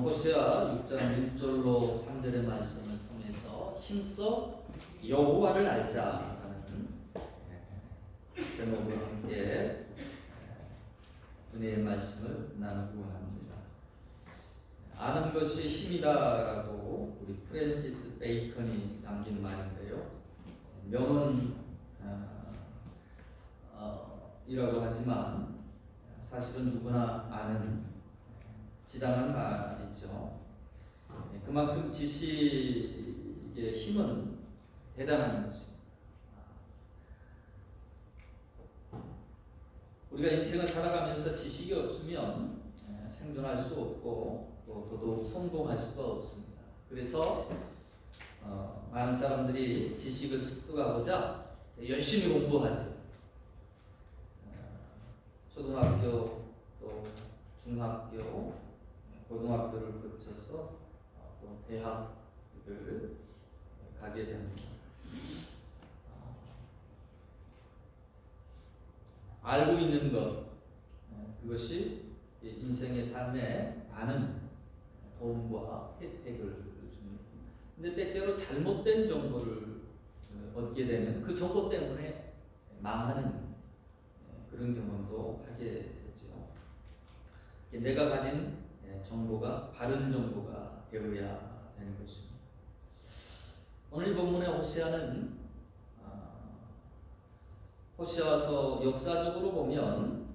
호세아 6장 1절로 3절의 말씀을 통해서 힘써 여호와를 알자라는 제목으로 함께 은혜의 말씀을 나누고 합니다. 아는 것이 힘이다라고 우리 프랜시스 베이컨이 남긴 말인데요. 명은 이라고 하지만 사실은 누구나 아는 지당한 말이죠. 그만큼 지식의 힘은 대단한 것입니다. 우리가 인생을 살아가면서 지식이 없으면 생존할 수 없고 또 더더욱 성공할 수가 없습니다. 그래서 많은 사람들이 지식을 습득하고자 열심히 공부하죠. 초등학교 또 중학교 고등학교를 거쳐서 또 대학을 가게 됩니다. 알고 있는 것, 그것이 인생의 삶에 많은 도움과 혜택을 줍니다. 근데 때때로 잘못된 정보를 얻게 되면 그 정보 때문에 망하는 그런 경험도 하게 되죠. 내가 가진 정보가 바른 정보가 되어야 되는 것입니다. 오늘 본문의 호세아는 호세아서 역사적으로 보면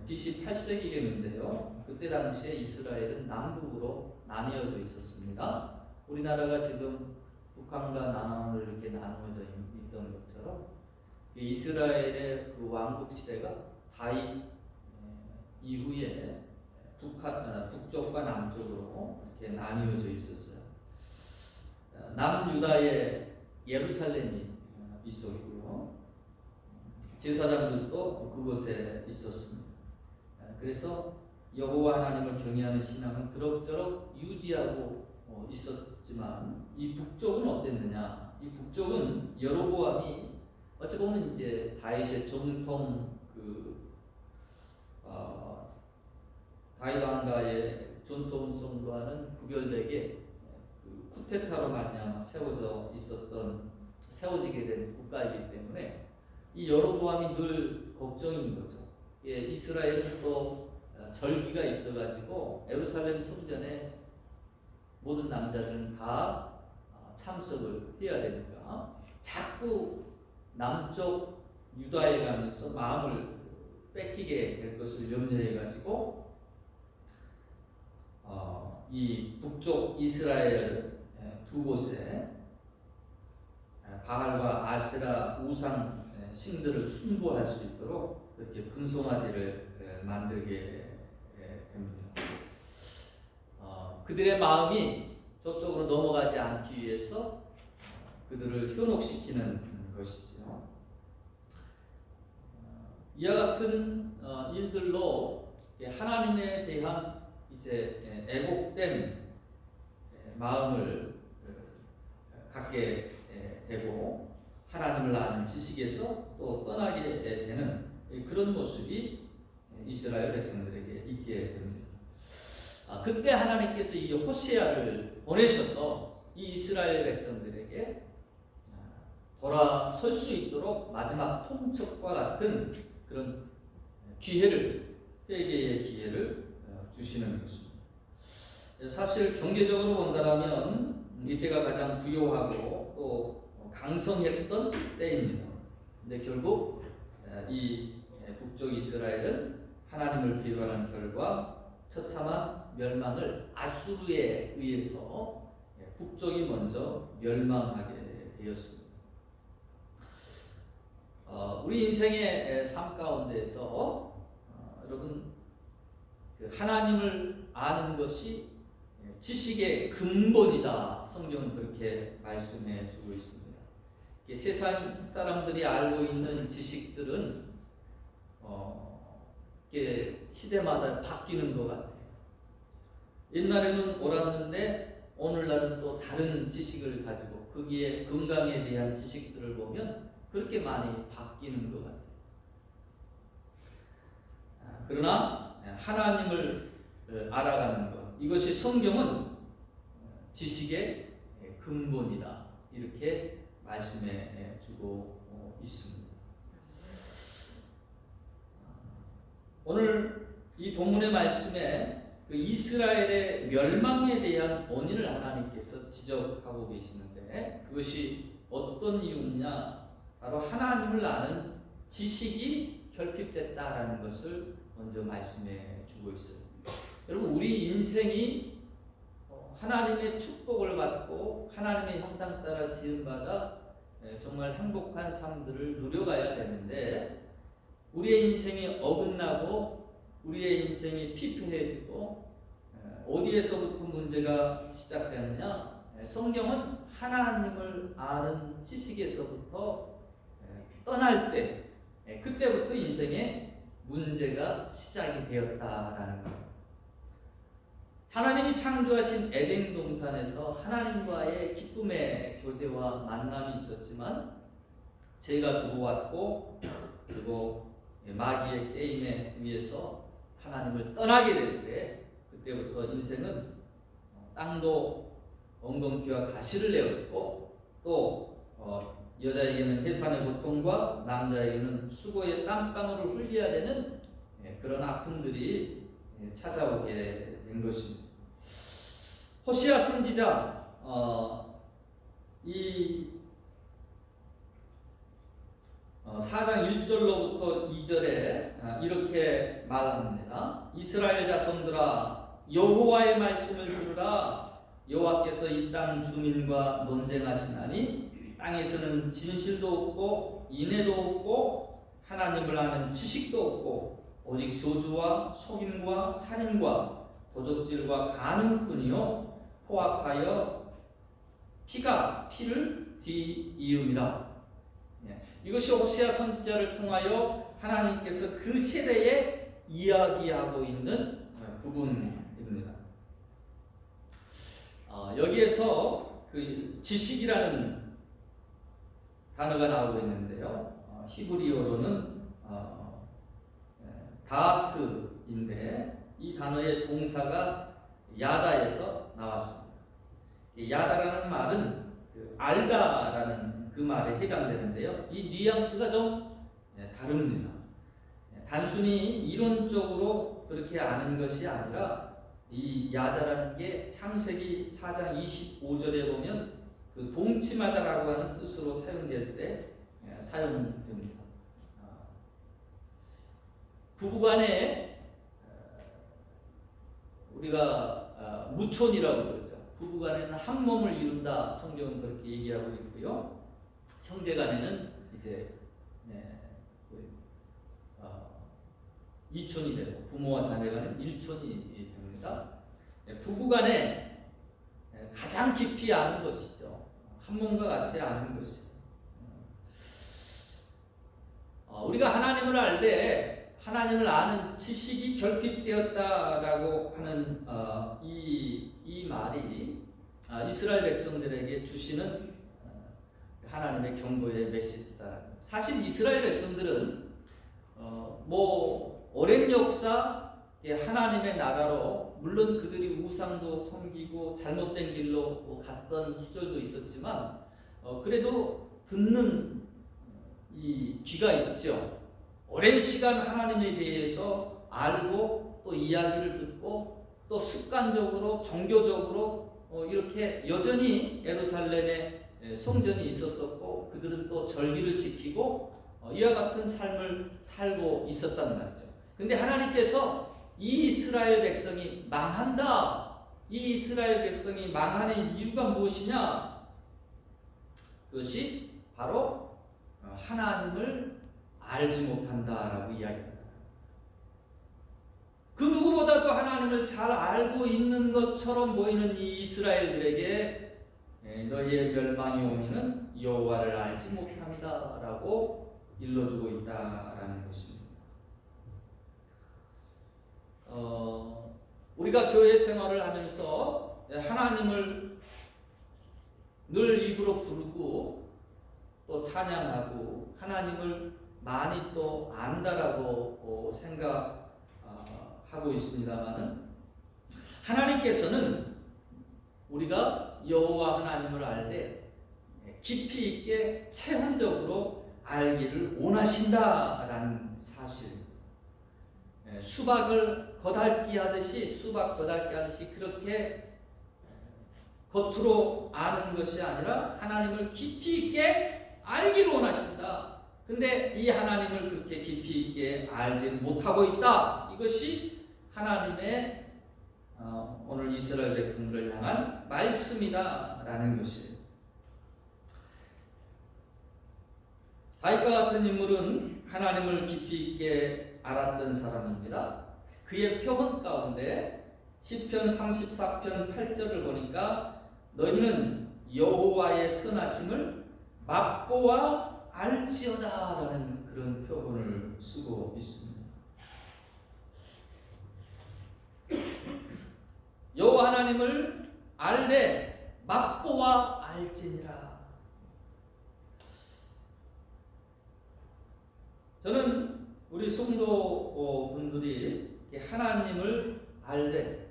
BC 8세기경인데요. 그때 당시에 이스라엘은 남북으로 나뉘어져 있었습니다. 우리나라가 지금 북한과 남한으로 이렇게 나누어져 있던 것처럼 이스라엘의 그 왕국 시대가 다윗 이후에 북쪽과 남쪽으로 이렇게 나뉘어져 있었어요. 남유다에 예루살렘이 있었고요. 제사장들도 그곳에 있었습니다. 그래서 여호와 하나님을 경외하는 신앙은 그럭저럭 유지하고 있었지만 이 북쪽은 어땠느냐? 이 북쪽은 여로보암이 어찌 보면 이제 다윗의 정통 다윗 왕가의 전통성과는 구별되게 쿠데타로 말미암아 세워지게 된 국가이기 때문에 이 여로보암이 늘 걱정인 거죠. 이스라엘은 또 절기가 있어가지고 예루살렘 성전에 모든 남자들은 다 참석을 해야 되니까 자꾸 남쪽 유다에 가면서 마음을 뺏기게 될 것을 염려해가지고 이 북쪽 이스라엘 두 곳에 바알과 아세라 우상 신들을 숭배할 수 있도록 그렇게 금송아지를 만들게 됩니다. 그들의 마음이 저쪽으로 넘어가지 않기 위해서 그들을 현혹시키는 것이지요. 이와 같은 일들로 하나님에 대한 이제 애곡된 마음을 갖게 되고 하나님을 아는 지식에서 또 떠나게 되는 그런 모습이 이스라엘 백성들에게 있게 됩니다. 그때 하나님께서 이 호세아를 보내셔서 이 이스라엘 백성들에게 돌아설 수 있도록 마지막 통첩과 같은 그런 회개의 기회를 주시는 것입니다. 사실 경제적으로 본다면 이때가 가장 부유하고 또 강성했던 때입니다. 근데 결국 이 북쪽 이스라엘은 하나님을 비롯한 결과 처참한 멸망을 아수르에 의해서 북쪽이 먼저 멸망하게 되었습니다. 우리 인생의 삶 가운데서 여러분 하나님을 아는 것이 지식의 근본이다. 성경은 그렇게 말씀해 주고 있습니다. 세상 사람들이 알고 있는 지식들은 시대마다 바뀌는 것 같아요. 옛날에는 옳았는데 오늘날은 또 다른 지식을 가지고 거기에 건강에 대한 지식들을 보면 그렇게 많이 바뀌는 것 같아요. 그러나 하나님을 알아가는 것, 이것이 성경은 지식의 근본이다. 이렇게 말씀해 주고 있습니다. 오늘 이 본문의 말씀에 그 이스라엘의 멸망에 대한 원인을 하나님께서 지적하고 계시는데 그것이 어떤 이유냐? 바로 하나님을 아는 지식이 결핍됐다라는 것을 먼저 말씀해 주고 있어요. 여러분, 우리 인생이 하나님의 축복을 받고 하나님의 형상 따라 지음받아 정말 행복한 삶들을 누려가야 되는데 우리의 인생이 어긋나고 우리의 인생이 피폐해지고 어디에서부터 문제가 시작되느냐? 성경은 하나님을 아는 지식에서부터 떠날 때 그때부터 인생에 문제가 시작이 되었다라는 겁니다. 하나님이 창조하신 에덴 동산에서 하나님과의 기쁨의 교제와 만남이 있었지만 죄가 들어왔고 그리고 마귀의 게임에 의해서 하나님을 떠나게 될 때 그때부터 인생은 땅도 엉겅퀴와 가시를 내었고 또 여자에게는 해산의 고통과 남자에게는 수고의 땀방울을 흘려야 되는 그런 아픔들이 찾아오게 된 것입니다. 호시아 선지자 이 4장 1절로부터 2절에 이렇게 말합니다. 이스라엘 자손들아 여호와의 말씀을 들으라. 여호와께서 이 땅 주민과 논쟁하시나니 땅에서는 진실도 없고 인애도 없고 하나님을 아는 지식도 없고 오직 저주와 속임과 살인과 도적질과 간음뿐이요 포악하여 피가 피를 뒤이음이라. 이것이 호시아 선지자를 통하여 하나님께서 그 세대에 이야기하고 있는 부분입니다. 여기에서 그 지식이라는 단어가 나오고 있는데요. 히브리어로는 다트인데 이 단어의 동사가 야다에서 나왔습니다. 야다라는 말은 알다라는 그 말에 해당되는데요. 이 뉘앙스가 좀 다릅니다. 단순히 이론적으로 그렇게 아는 것이 아니라 이 야다라는 게 창세기 4장 25절에 보면 그 동침하다라고 하는 뜻으로 사용될 때 사용됩니다. 부부간에 우리가 무촌이라고 그러죠. 부부간에는 한 몸을 이룬다. 성경은 그렇게 얘기하고 있고요. 형제간에는 이제 이촌이 되고 부모와 자녀간은 일촌이 됩니다. 부부간에 가장 깊이 아는 것이죠. 한 몸과 같이 아는 것이죠. 우리가 하나님을 알 때 하나님을 아는 지식이 결핍되었다라고 하는 이 말이 이스라엘 백성들에게 주시는 하나님의 경고의 메시지다. 사실 이스라엘 백성들은 오랜 역사 하나님의 나라로 물론 그들이 우상도 섬기고 잘못된 길로 갔던 시절도 있었지만 그래도 듣는 이 귀가 있죠. 오랜 시간 하나님에 대해서 알고 또 이야기를 듣고 또 습관적으로 종교적으로 이렇게 여전히 예루살렘에 성전이 있었었고 그들은 또 절기를 지키고 이와 같은 삶을 살고 있었단 말이죠. 근데 하나님께서 이 이스라엘 백성이 망한다. 이 이스라엘 백성이 망하는 이유가 무엇이냐? 그것이 바로 하나님을 알지 못한다라고 이야기합니다. 그 누구보다도 하나님을 잘 알고 있는 것처럼 보이는 이 이스라엘들에게 너희의 멸망의 원인은 여호와를 알지 못함이다라고 일러주고 있다라는 것입니다. 우리가 교회 생활을 하면서 하나님을 늘 입으로 부르고 또 찬양하고 하나님을 많이 또 안다라고 생각하고 있습니다만은 하나님께서는 우리가 여호와 하나님을 알 때 깊이 있게 체험적으로 알기를 원하신다라는 사실. 수박 겉핥기 하듯이 그렇게 겉으로 아는 것이 아니라 하나님을 깊이 있게 알기를 원하신다. 근데 이 하나님을 그렇게 깊이 있게 알지 못하고 있다. 이것이 하나님의 오늘 이스라엘 백성들을 향한 말씀이다라는 것이에요. 다윗과 같은 인물은 하나님을 깊이 있게 알았던 사람입니다. 그의 표본 가운데 시편 34편 8절을 보니까 너희는 여호와의 선하심을 맛보아 알지어다라는 그런 표본을 쓰고 있습니다. 여호와 하나님을 알되 맛보아 알지니라. 저는 우리 성도 분들이 하나님을 알되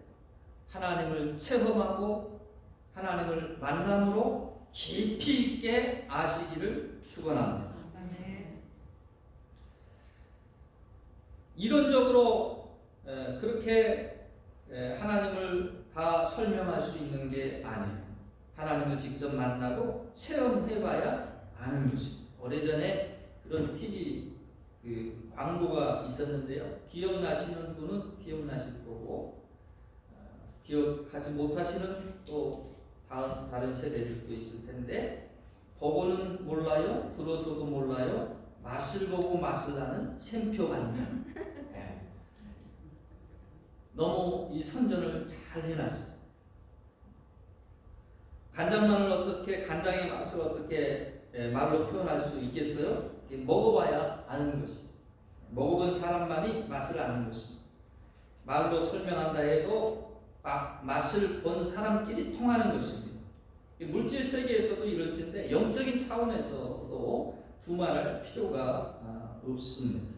하나님을 체험하고 하나님을 만남으로 깊이 있게 아시기를 축원합니다. 이론적으로 그렇게 하나님을 다 설명할 수 있는 게 아니에요. 하나님을 직접 만나고 체험해봐야 아는 것입니다. 오래전에 그런 TV 광고가 있었는데요. 기억나시는 분은 기억나실 거고 기억하지 못하시는 또 다른 세대들도 있을 텐데 보고는 몰라요, 들어서도 몰라요, 맛을 보고 맛을 아는 샘표 간장. 너무 이 선전을 잘 해놨어요. 간장의 맛을 어떻게 말로 표현할 수 있겠어요? 먹어봐야 아는 것이죠. 먹어본 사람만이 맛을 아는 것입니다. 말로 설명한다 해도 맛을 본 사람끼리 통하는 것입니다. 물질 세계에서도 이럴텐데 영적인 차원에서도 두말할 필요가 없습니다.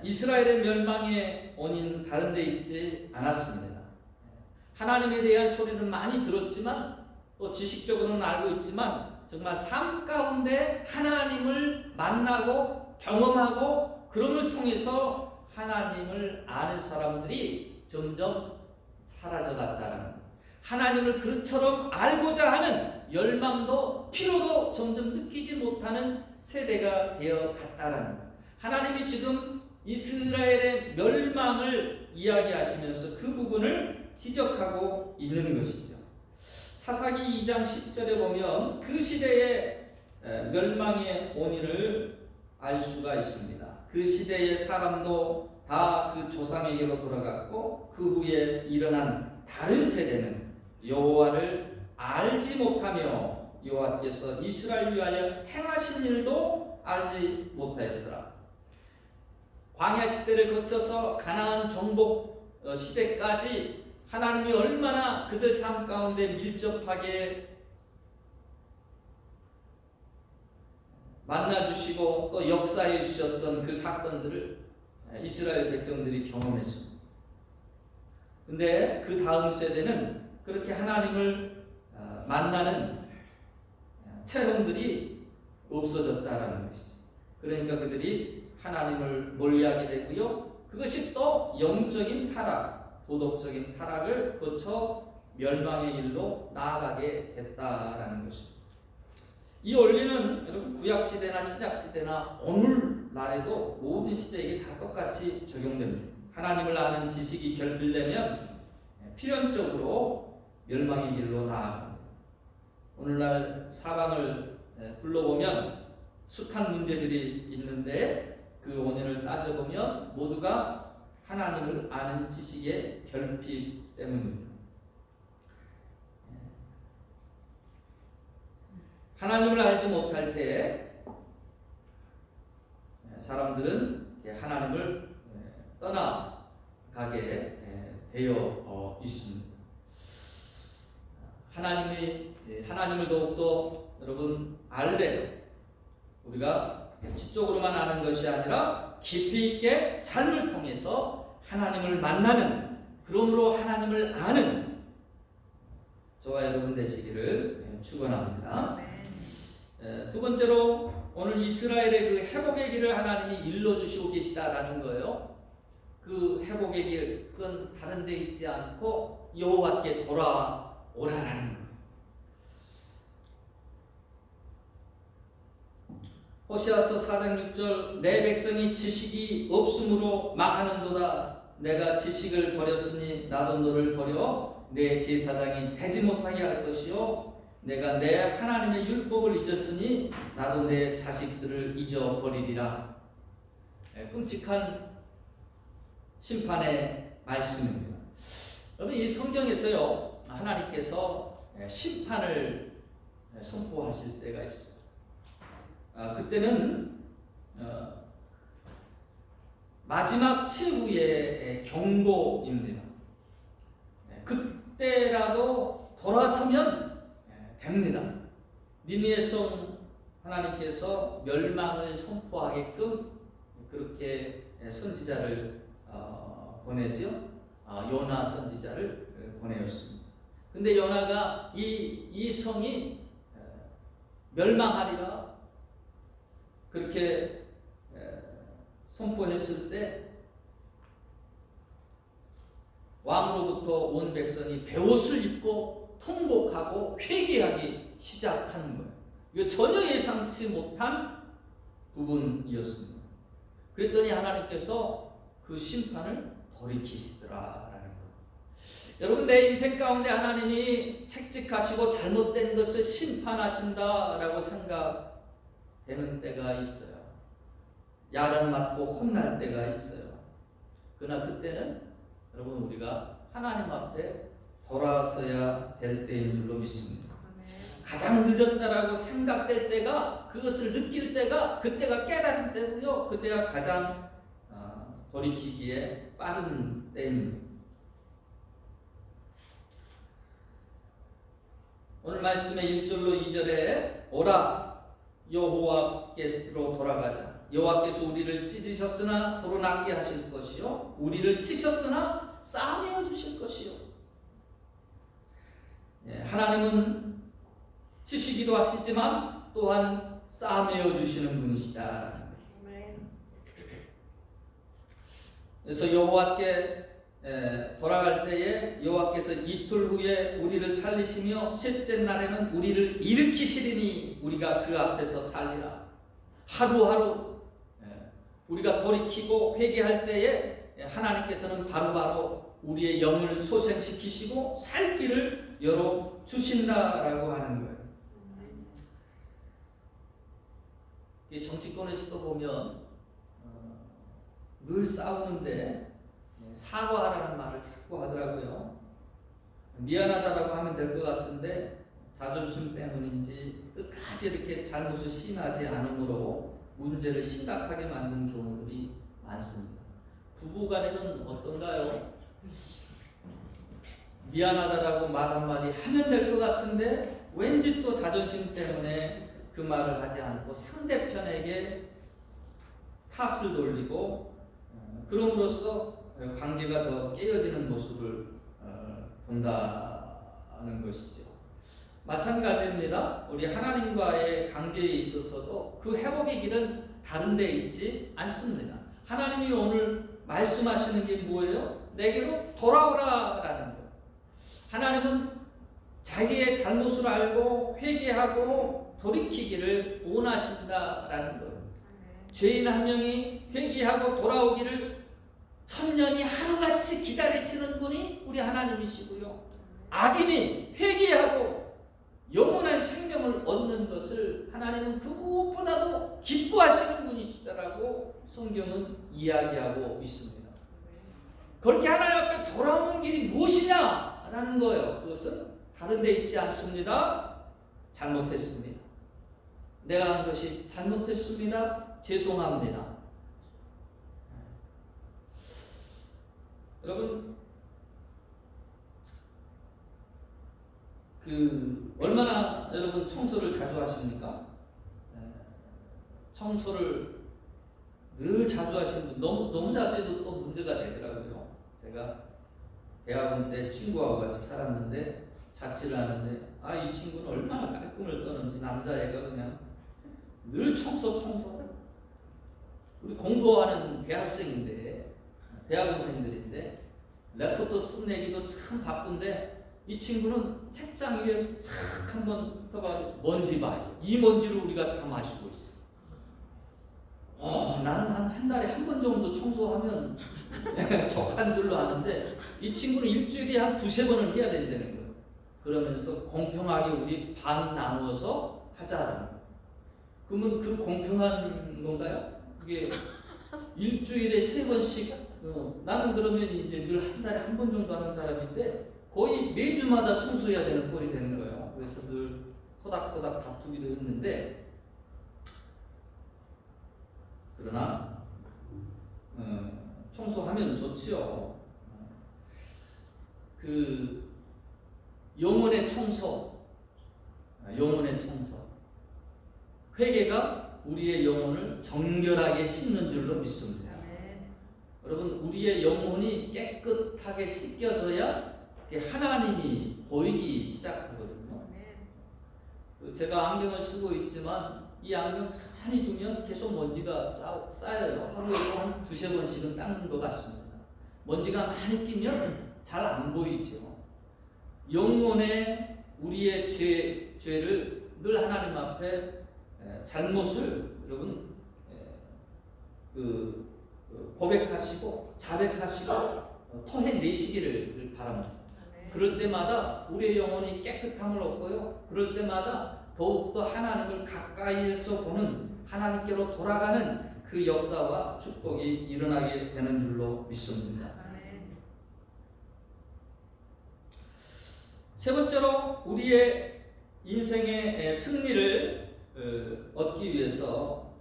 이스라엘의 멸망의 원인 다른 데 있지 않았습니다. 하나님에 대한 소리는 많이 들었지만 또 지식적으로는 알고 있지만 정말 삶 가운데 하나님을 만나고 경험하고 그럼을 통해서 하나님을 아는 사람들이 점점 사라져갔다는 것. 하나님을 그처럼 알고자 하는 열망도 피로도 점점 느끼지 못하는 세대가 되어 갔다는 것. 하나님이 지금 이스라엘의 멸망을 이야기하시면서 그 부분을 지적하고 있는 것이죠. 사사기 2장 10절에 보면 그 시대의 멸망의 원인을 알 수가 있습니다. 그 시대의 사람도 다 그 조상에게로 돌아갔고 그 후에 일어난 다른 세대는 여호와를 알지 못하며 여호와께서 이스라엘 위하여 행하신 일도 알지 못하였더라. 광야 시대를 거쳐서 가나안 정복 시대까지 하나님이 얼마나 그들 삶 가운데 밀접하게 만나주시고 또 역사해 주셨던 그 사건들을 이스라엘 백성들이 경험했습니다. 근데 그 다음 세대는 그렇게 하나님을 만나는 체험들이 없어졌다라는 것이죠. 그러니까 그들이 하나님을 멀리하게 되고요. 그것이 또 영적인 타락, 도덕적인 타락을 거쳐 멸망의 길로 나아가게 됐다라는 것입니다. 이 원리는 여러분 구약시대나 신약시대나 오늘날에도 모든 시대에게 다 똑같이 적용됩니다. 하나님을 아는 지식이 결핍되면 필연적으로 멸망의 길로 나아갑니다. 오늘날 사방을 둘러보면 숱한 문제들이 있는데 그 원인을 따져보면 모두가 하나님을 아는 지식의 결핍 때문입니다. 하나님을 알지 못할 때 사람들은 하나님을 떠나가게 되어 있습니다. 하나님을 더욱더 여러분 알되 우리가 지적으로만 아는 것이 아니라 깊이 있게 삶을 통해서 하나님을 만나는, 그러므로 하나님을 아는 저와 여러분 되시기를 축원합니다. 두 번째로 오늘 이스라엘의 그 회복의 길을 하나님이 일러주시고 계시다라는 거예요. 그 회복의 길은 다른 데 있지 않고 여호와께 돌아오라는 거예요. 호시아서 4장 6절 내 백성이 지식이 없으므로 망하는도다. 내가 지식을 버렸으니 나도 너를 버려 내 제사장이 되지 못하게 할 것이요 내가 내 하나님의 율법을 잊었으니 나도 내 자식들을 잊어버리리라. 끔찍한 심판의 말씀입니다. 여러분, 이 성경에서요 하나님께서 심판을 선포하실 때가 있어요. 그때는 마지막 최후의 경고입니다. 그때라도 돌아서면 됩니다. 니느웨 성 하나님께서 멸망을 선포하게끔 그렇게 선지자를 보내지요. 요나 선지자를 보내었습니다. 근데 요나가 이 성이 멸망하리라 그렇게 선포했을 때 왕으로부터 온 백성이 베옷을 입고 통곡하고 회개하기 시작하는 거예요. 이거 전혀 예상치 못한 부분이었습니다. 그랬더니 하나님께서 그 심판을 돌이키시더라라는 거예요. 여러분, 내 인생 가운데 하나님이 책직하시고 잘못된 것을 심판하신다라고 생각되는 때가 있어요. 야단 맞고 혼날 때가 있어요. 그러나 그때는 여러분 우리가 하나님 앞에 돌아서야 될 때인 줄로 믿습니다. 가장 늦었다라고 생각될 때가, 그것을 느낄 때가, 그때가 깨달은 때고요. 그때가 가장 돌이키기에 빠른 때입니다. 오늘 말씀의 1절로 2절에 오라 여호와께로 돌아가자. 여호와께서 우리를 찢으셨으나 도로 낫게 하실 것이요 우리를 치셨으나 싸매어 주실 것이요. 하나님은 치시기도 하시지만 또한 싸매어 주시는 분이시다. 그래서 여호와께 돌아갈 때에 여호와께서 이틀 후에 우리를 살리시며 셋째 날에는 우리를 일으키시리니 우리가 그 앞에서 살리라. 하루하루 우리가 돌이키고 회개할 때에 하나님께서는 바로바로 우리의 영을 소생시키시고 살 길을 열어 주신다라고 하는 거예요. 정치권에서도 보면 늘 싸우는데 사과하라는 말을 자꾸 하더라고요. 미안하다라고 하면 될 것 같은데 자존심 때문인지 끝까지 이렇게 잘못을 시인하지 않으므로 문제를 심각하게 만든 경우들이 많습니다. 부부간에는 어떤가요? 미안하다라고 말 한마디 하면 될 것 같은데 왠지 또 자존심 때문에 그 말을 하지 않고 상대편에게 탓을 돌리고 그럼으로써 관계가 더 깨어지는 모습을 본다는 것이죠. 마찬가지입니다. 우리 하나님과의 관계에 있어서도 그 회복의 길은 다른 데 있지 않습니다. 하나님이 오늘 말씀하시는 게 뭐예요? 내게로 돌아오라라는 거예요. 하나님은 자기의 잘못을 알고 회개하고 돌이키기를 원하신다라는 거예요. 죄인 한 명이 회개하고 돌아오기를 천년이 하루같이 기다리시는 분이 우리 하나님이시고요. 악인이 회개하고 영원한 생명을 얻는 것을 하나님은 그 무엇보다도 기뻐하시는 분이시다라고 성경은 이야기하고 있습니다. 그렇게 하나님 앞에 돌아오는 길이 무엇이냐라는 거예요. 그것은 다른 데 있지 않습니다. 잘못했습니다. 내가 한 것이 잘못했습니다. 죄송합니다. 여러분, 얼마나 여러분 청소를 자주 하십니까? 청소를 늘 자주 하시는 분, 너무 자주 해도 또 문제가 되더라고요. 제가 대학원 때 친구하고 같이 살았는데 자취를 하는데 이 친구는 얼마나 깔끔을 떠는지 남자애가 그냥 늘 청소. 우리 공부하는 대학원생들인데 레포트 끝내기도 참 바쁜데 이 친구는 책장 위에 착 한번 펴봐 먼지 봐요. 이 먼지를 우리가 다 마시고 있어. 나는 한 달에 한 번 정도 청소하면 적한 줄로 아는데 이 친구는 일주일에 한 2-3번은 해야 된다는 거예요. 그러면서 공평하게 우리 반 나누어서 하자라는 거예요. 그러면 그 공평한 건가요? 그게 일주일에 3번씩 나는 그러면 이제 늘 한 달에 한 번 정도 하는 사람인데 거의 매주마다 청소해야 되는 꼴이 되는 거예요. 그래서 늘 토닥토닥 다투기도 했는데 그러나 청소하면 좋지요. 그 영혼의 청소, 회개가 우리의 영혼을 정결하게 씻는 줄로 믿습니다. 여러분, 우리의 영혼이 깨끗하게 씻겨져야 하나님이 보이기 시작하거든요. 제가 안경을 쓰고 있지만 이 안경 가만히 두면 계속 먼지가 쌓여요. 하루에 한 2-3번씩은 닦는 것 같습니다. 먼지가 많이 끼면 잘 안 보이죠. 영혼의 우리의 죄를 늘 하나님 앞에 잘못을 여러분 고백하시고 자백하시고 토해내시기를 바랍니다. 그럴 때마다 우리의 영혼이 깨끗함을 얻고요. 그럴 때마다 더욱더 하나님을 가까이에서 보는 하나님께로 돌아가는 그 역사와 축복이 일어나게 되는 줄로 믿습니다. 세 번째로 우리의 인생의 승리를 얻기 위해서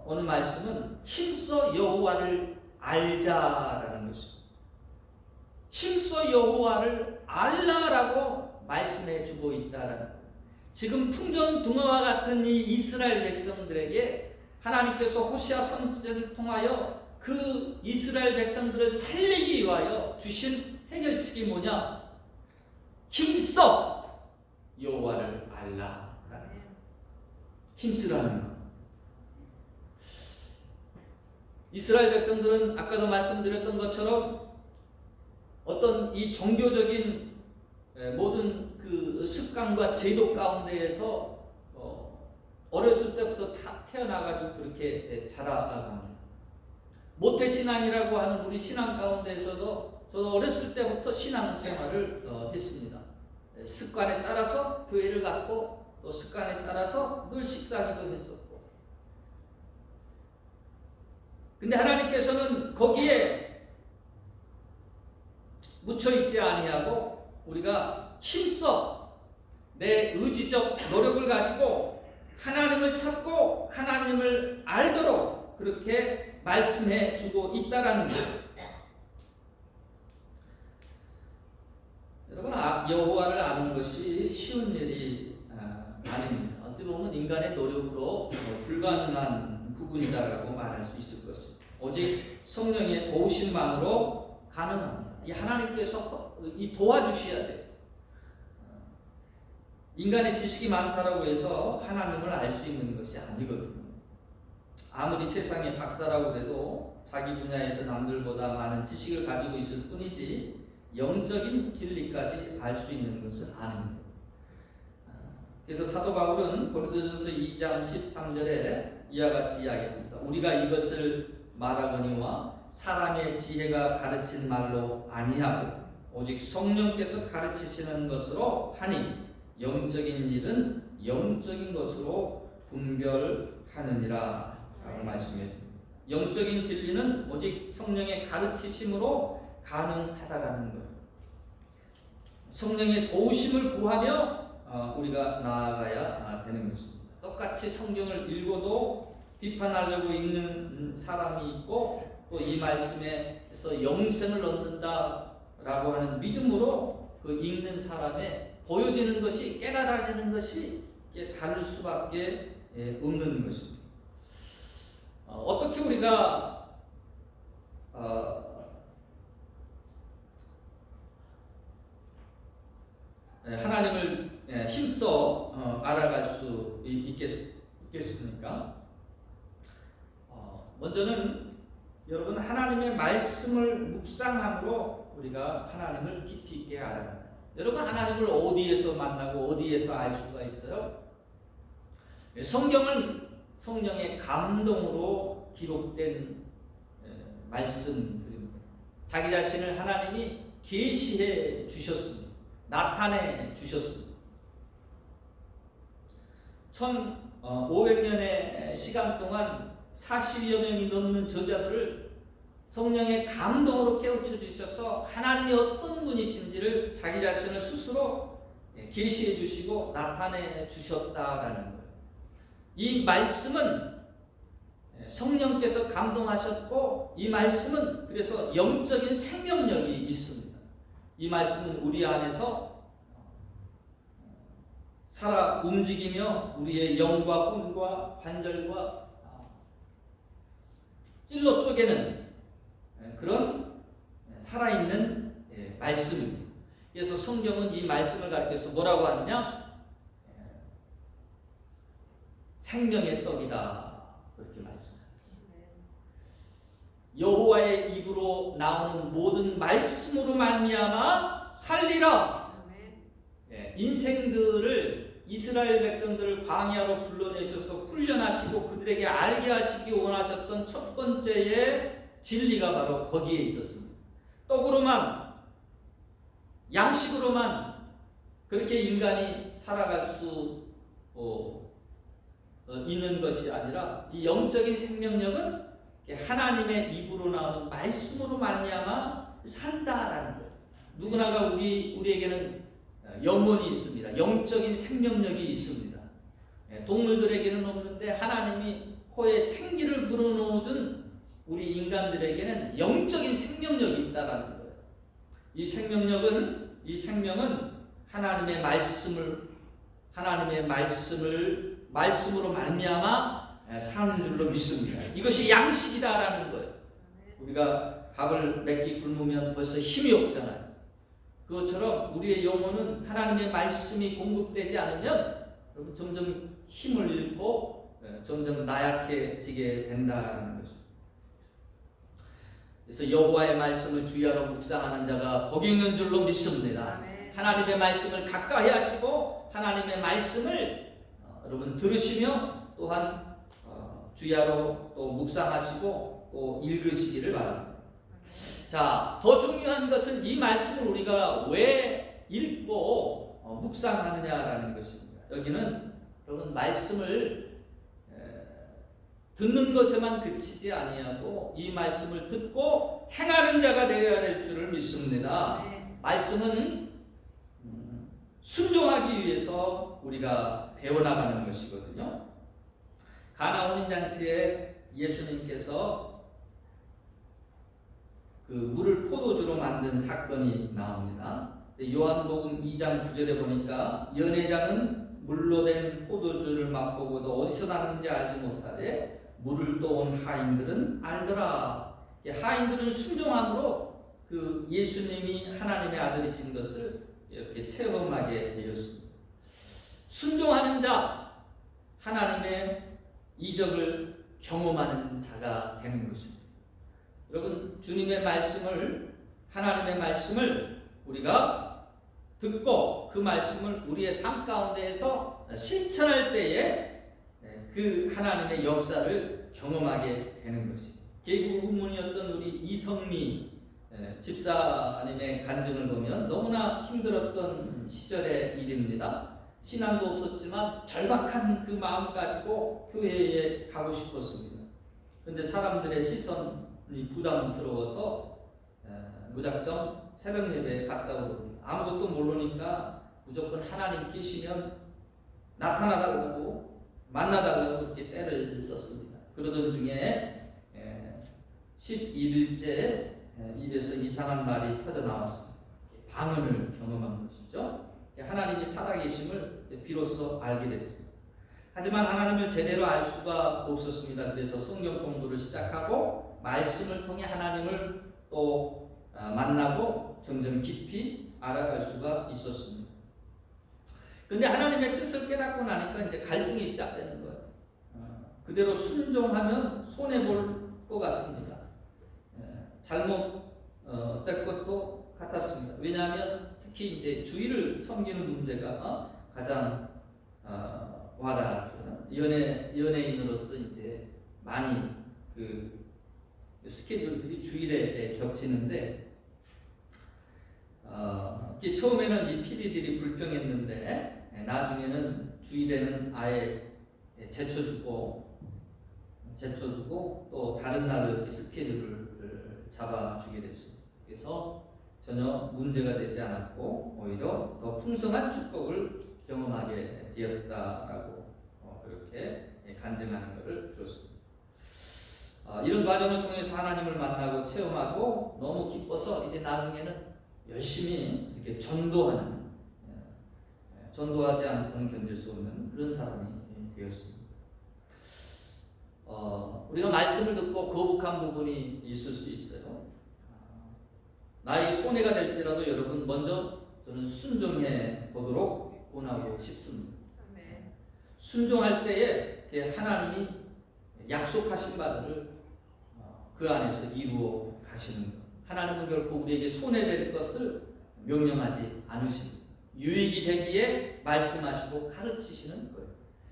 오늘 말씀은 힘써 여호와를 알자라는 것입니다. 힘써 여호와를 알라라고 말씀해 주고 있다라는 거예요. 지금 풍전등화와 같은 이 이스라엘 백성들에게 하나님께서 호시아 선지자를 통하여 그 이스라엘 백성들을 살리기 위하여 주신 해결책이 뭐냐? 힘써 여호와를 알라. 힘쓰라는 것. 이스라엘 백성들은 아까도 말씀드렸던 것처럼 어떤 이 종교적인 모든 그 습관과 제도 가운데에서 어렸을 때부터 다 태어나가지고 그렇게 자라갑니다. 모태신앙이라고 하는 우리 신앙 가운데에서도 저도 어렸을 때부터 신앙생활을 했습니다. 습관에 따라서 교회를 갔고 또 습관에 따라서 늘 식사기도 했었고. 근데 하나님께서는 거기에 묻혀있지 아니하고 우리가 힘써 내 의지적 노력을 가지고 하나님을 찾고 하나님을 알도록 그렇게 말씀해 주고 있다라는 거예요. 여러분, 여호와를 아는 것이 쉬운 일이 아닙니다. 어찌 보면 인간의 노력으로 불가능한 부분이다라고 말할 수 있을 것입니다. 오직 성령의 도우심만으로 가능합니다. 이 하나님께서 도와주셔야 돼요. 인간의 지식이 많다라고 해서 하나님을 알 수 있는 것이 아니거든요. 아무리 세상의 박사라고 해도 자기 분야에서 남들보다 많은 지식을 가지고 있을 뿐이지 영적인 진리까지 알 수 있는 것은 아닙니다. 그래서 사도 바울은 고린도전서 2장 13절에 이와 같이 이야기합니다. 우리가 이것을 말하거니와 사람의 지혜가 가르친 말로 아니하고 오직 성령께서 가르치시는 것으로 하니 영적인 일은 영적인 것으로 분별하느니라 라고 말씀해 줍니다. 영적인 진리는 오직 성령의 가르치심으로 가능하다라는 거예요. 성령의 도우심을 구하며 우리가 나아가야 되는 것입니다. 똑같이 성경을 읽어도 비판하려고 읽는 사람이 있고 또 이 말씀에서 영생을 얻는다라고 하는 믿음으로 그 읽는 사람의 보여지는 것이 깨달아지는 것이 다를 수밖에 없는 것입니다. 어떻게 우리가 하나님을 힘써 알아갈 수 있겠습니까? 먼저는 여러분 하나님의 말씀을 묵상함으로 우리가 하나님을 깊이 있게 알아갑니다. 여러분 하나님을 어디에서 만나고 어디에서 알 수가 있어요? 성경은 성령의 감동으로 기록된 말씀들입니다. 자기 자신을 하나님이 계시해 주셨습니다. 나타내 주셨습니다. 1500년의 시간 동안 40여 명이 넘는 저자들을 성령의 감동으로 깨우쳐 주셔서 하나님이 어떤 분이신지를 자기 자신을 스스로 계시해 주시고 나타내 주셨다라는 거예요. 이 말씀은 성령께서 감동하셨고 이 말씀은 그래서 영적인 생명력이 있습니다. 이 말씀은 우리 안에서 살아 움직이며 우리의 영과 혼과 관절과 찔러 쪼개는 그런 살아있는 말씀입니다. 그래서 성경은 이 말씀을 가리켜서 뭐라고 하느냐? 생명의 떡이다 그렇게 말씀합니다. 여호와의 입으로 나오는 모든 말씀으로 말미암아 살리라. 인생들을 이스라엘 백성들을 광야로 불러내셔서 훈련하시고 그들에게 알게 하시기 원하셨던 첫 번째의 진리가 바로 거기에 있었습니다. 떡으로만 양식으로만 그렇게 인간이 살아갈 수 있는 것이 아니라 이 영적인 생명력은 하나님의 입으로 나오는 말씀으로 말미암아 산다라는 거예요. 누구나가 우리에게는 영혼이 있습니다. 영적인 생명력이 있습니다. 동물들에게는 없는데 하나님이 코에 생기를 불어넣어준 우리 인간들에게는 영적인 생명력이 있다라는 거예요. 이 생명은 하나님의 말씀으로 말미암아 사는 줄로 믿습니다. 이것이 양식이다라는 거예요. 우리가 밥을 몇 끼 굶으면 벌써 힘이 없잖아요. 그것처럼 우리의 영혼은 하나님의 말씀이 공급되지 않으면 여러분 점점 힘을 잃고 점점 나약해지게 된다는 것입니다. 그래서 여호와의 말씀을 주야로 묵상하는 자가 복이 있는 줄로 믿습니다. 하나님의 말씀을 가까이 하시고 하나님의 말씀을 여러분 들으시며 또한 주야로 또 묵상하시고 또 읽으시기를 바랍니다. 자, 더 중요한 것은 이 말씀을 우리가 왜 읽고 묵상하느냐라는 것입니다. 여기는 여러분 말씀을 듣는 것에만 그치지 아니하고 이 말씀을 듣고 행하는 자가 되어야 될 줄을 믿습니다. 말씀은 순종하기 위해서 우리가 배워나가는 것이거든요. 가나 혼인잔치에 예수님께서 그 물을 포도주로 만든 사건이 나옵니다. 요한복음 2장 9절에 보니까 연회장은 물로 된 포도주를 맛보고도 어디서 나는지 알지 못하되 물을 떠온 하인들은 알더라. 하인들은 순종함으로 그 예수님이 하나님의 아들이신 것을 이렇게 체험하게 되었습니다. 순종하는 자, 하나님의 이적을 경험하는 자가 되는 것입니다. 여러분 주님의 말씀을 하나님의 말씀을 우리가 듣고 그 말씀을 우리의 삶 가운데에서 실천할 때에 그 하나님의 역사를 경험하게 되는 것입니다. 개국 후문이었던 우리 이성미 집사님의 간증을 보면 너무나 힘들었던 시절의 일입니다. 신앙도 없었지만 절박한 그 마음 가지고 교회에 가고 싶었습니다. 그런데 사람들의 시선이 부담스러워서 무작정 새벽 예배에 갔다고 합니다. 아무것도 모르니까 무조건 하나님 계시면 나타나달라고 만나달라고 그렇게 때를 썼습니다. 그러던 중에 11일째 입에서 이상한 말이 터져 나왔습니다. 방언을 경험한 것이죠. 하나님이 살아계심을 비로소 알게 됐습니다. 하지만 하나님을 제대로 알 수가 없었습니다. 그래서 성경 공부를 시작하고 말씀을 통해 하나님을 또 만나고 점점 깊이 알아갈 수가 있었습니다. 근데 하나님의 뜻을 깨닫고 나니까 이제 갈등이 시작되는 거예요. 그대로 순종하면 손해 볼 것 같습니다. 잘못 될 것도 같았습니다. 왜냐하면 특히 이제 주의를 섬기는 문제가 가장 와닿았어요. 연예인으로서 이제 많이 그 스케줄들이 주일에 겹치는데 처음에는 이 PD들이 불평했는데 나중에는 주일에는 아예 제쳐주고 또 다른 날로 이렇게 스케줄을 잡아주게 됐습니다. 그래서 전혀 문제가 되지 않았고 오히려 더 풍성한 축복을 경험하게 되었다라고 그렇게 간증하는 것을 들었습니다. 이런 과정을 통해서 하나님을 만나고 체험하고 너무 기뻐서 이제 나중에는 열심히 이렇게 전도하지 않고는 견딜 수 없는 그런 사람이 되었습니다. 우리가 말씀을 듣고 거북한 부분이 있을 수 있어요. 나에게 손해가 될지라도 여러분 먼저 저는 순종해 보도록 권하고 싶습니다. 순종할 때에 하나님이 약속하신 바들을 그 안에서 이루어 가시는 것. 하나님은 결코 우리에게 손해될 것을 명령하지 않으십니다. 유익이 되기에 말씀하시고 가르치시는 거예요.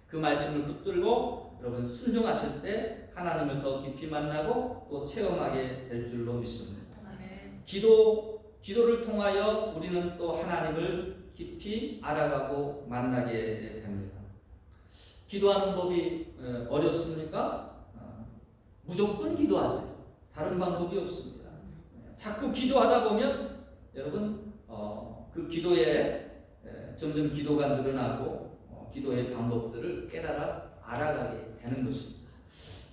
그 말씀을 붙들고 여러분 순종하실 때 하나님을 더 깊이 만나고 또 체험하게 될 줄로 믿습니다. 기도를 통하여 우리는 또 하나님을 깊이 알아가고 만나게 됩니다. 기도하는 법이 어렵습니까? 무조건 기도하세요. 다른 방법이 없습니다. 자꾸 기도하다 보면 여러분 그 기도에 점점 기도가 늘어나고 기도의 방법들을 알아가게 되는 것입니다.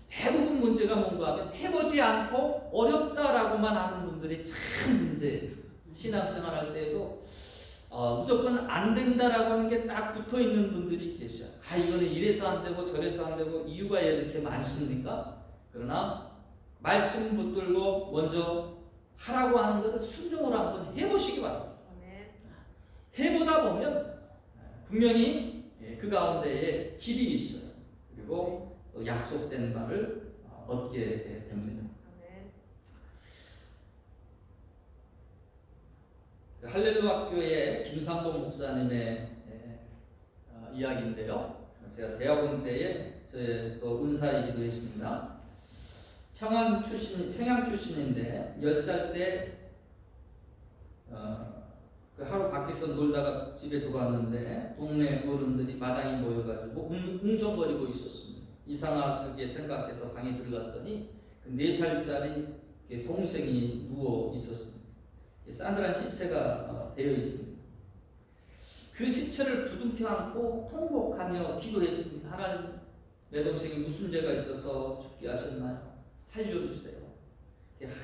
대부분 문제가 뭔가 하면 해보지 않고 어렵다라고만 하는 분들이 참 문제예요. 신앙생활 할 때에도 무조건 안 된다라고 하는 게 딱 붙어 있는 분들이 계셔요. 이거는 이래서 안 되고 저래서 안 되고 이유가 이렇게 많습니까? 그러나 말씀 붙들고 먼저 하라고 하는 것을 순종으로 한번 해보시기 바랍니다. 해보다 보면 분명히 그 가운데에 길이 있어요. 그리고 또 약속된 바를 얻게 됩니다. 할렐루야 교회 김삼봉 목사님의 이야기인데요. 제가 대학원 때에 저의 또 은사이기도 했습니다. 평양 출신인데 10살 때 하루 밖에서 놀다가 집에 들어왔는데 동네 어른들이 마당에 모여가지고 웅성거리고 있었습니다. 이상하게 생각해서 방에 들어갔더니 그 4살짜리 동생이 누워 있었습니다. 싸늘한 시체가 되어 있습니다. 그 시체를 부둥켜 안고 통곡하며 기도했습니다. 하나님, 내 동생이 무슨 죄가 있어서 죽게 하셨나요? 살려주세요.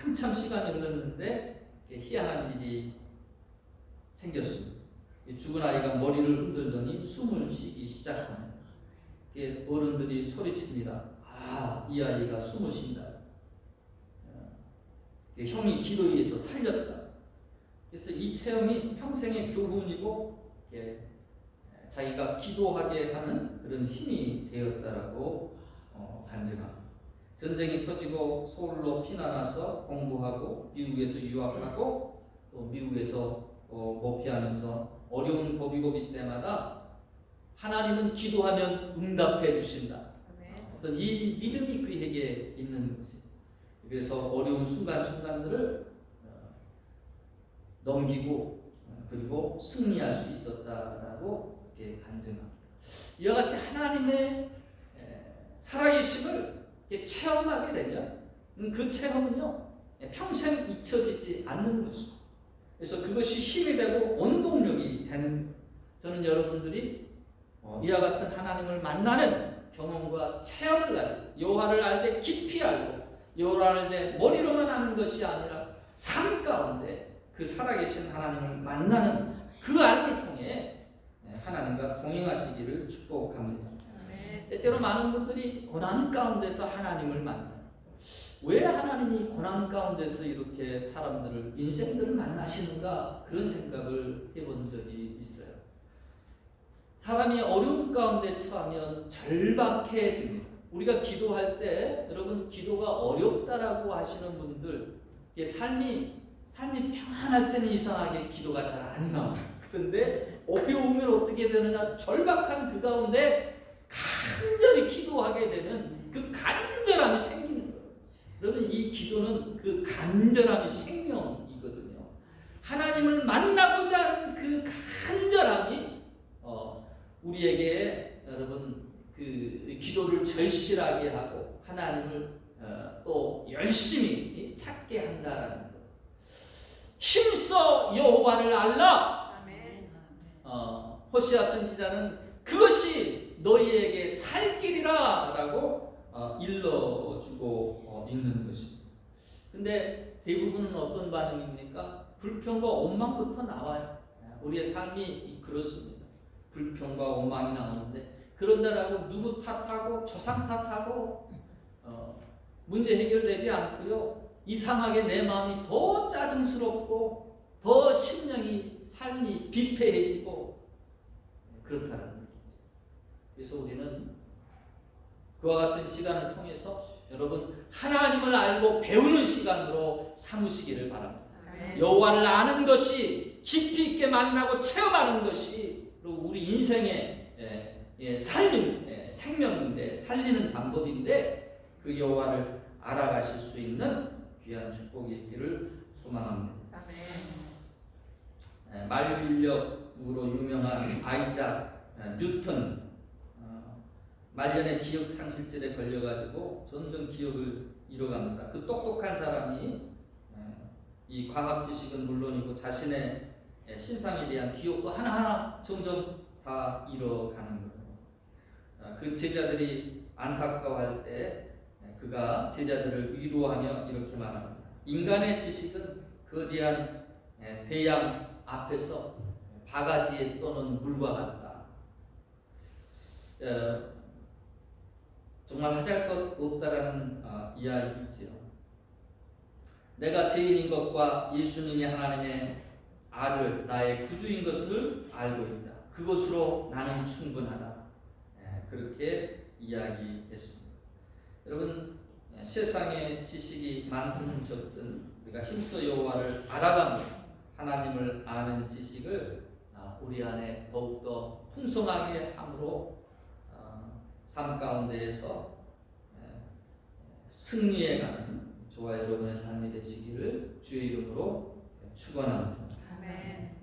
한참 시간이 흘렀는데 희한한 일이 생겼습니다. 죽은 아이가 머리를 흔들더니 숨을 쉬기 시작합니다. 어른들이 소리칩니다. 이 아이가 숨을 쉰다. 형이 기도에 의해서 살렸다. 그래서 이 체험이 평생의 교훈이고 자기가 기도하게 하는 그런 힘이 되었다라고 간증합니다. 전쟁이 터지고 서울로 피난와서 공부하고 미국에서 유학하고 또 미국에서 목회하면서 어려운 고비고비 때마다 하나님은 기도하면 응답해 주신다. 어떤 이 믿음이 그에게 있는 것이. 그래서 어려운 순간순간들을 넘기고 그리고 승리할 수 있었다라고 이렇게 간증합니다. 이와 같이 하나님의 살아계심을 체험하게 되면 그 체험은요 평생 잊혀지지 않는 것입니다. 그래서 그것이 힘이 되고 원동력이 되는, 저는 여러분들이 이와 같은 하나님을 만나는 경험과 체험을 가지고 여호와를 알되 깊이 알고 여호와를 알되 머리로만 아는 것이 아니라 삶 가운데 그 살아계신 하나님을 만나는 그 알을 통해 하나님과 동행하시기를 축복합니다. 때때로 많은 분들이 고난 가운데서 하나님을 만나요. 왜 하나님이 고난 가운데서 이렇게 사람들을, 인생들을 만나시는가, 그런 생각을 해본 적이 있어요. 사람이 어려움 가운데 처하면 절박해집니다. 우리가 기도할 때 여러분 기도가 어렵다라고 하시는 분들 이게 삶이 평안할 때는 이상하게 기도가 잘 안 나와요. 그런데 어려우면 어떻게 되느냐? 절박한 그 가운데 간절히 기도하게 되는 그 간절함이 생기는 거예요. 여러분 이 기도는 그 간절함이 생명이거든요. 하나님을 만나고자 하는 그 간절함이 우리에게 여러분 그 기도를 절실하게 하고 하나님을 또 열심히 찾게 한다라는 것. 힘써 여호와를 알라. 아멘. 호시아 선지자는 그것이 너희에게 살 길이라라고 일러주고 있는 것입니다. 근데 대부분은 어떤 반응입니까? 불평과 원망부터 나와요. 우리의 삶이 그렇습니다. 불평과 원망이 나오는데 그런다라고 누구 탓하고 조상 탓하고 문제 해결되지 않고요. 이상하게 내 마음이 더 짜증스럽고 더 심령이 삶이 비폐해지고 그렇다는 얘기죠. 그래서 우리는 그와 같은 시간을 통해서 여러분 하나님을 알고 배우는 시간으로 삼으시기를 바랍니다. 여호와를 아는 것이 깊이 있게 만나고 체험하는 것이 우리 인생의 생명인데 살리는 방법인데 그 여호와를 알아가실 수 있는 귀한 축복이 있기를 소망합니다. 만유인력으로 유명한 아이작 뉴턴 말년에 기억 상실증에 걸려가지고 점점 기억을 잃어갑니다. 그 똑똑한 사람이 이 과학 지식은 물론이고 자신의 신상에 대한 기억도 하나하나 점점 다 잃어가는 거예요. 그 제자들이 안타까워할 때 그가 제자들을 위로하며 이렇게 말합니다. 인간의 지식은 거대한 대양 앞에서 바가지에 떠는 물과 같다. 정말 하잘 것 없다라는 이야기이지요. 내가 죄인인 것과 예수님이 하나님의 아들 나의 구주인 것을 알고 있다. 그것으로 나는 충분하다. 그렇게 이야기했습니다. 여러분 세상에 지식이 많든 적든 우리가 힘써 여호와를 알아가며 하나님을 아는 지식을 우리 안에 더욱더 풍성하게 함으로 삶 가운데에서 승리해가는 저와 여러분의 삶이 되시기를 주의 이름으로 축원합니다. 아멘.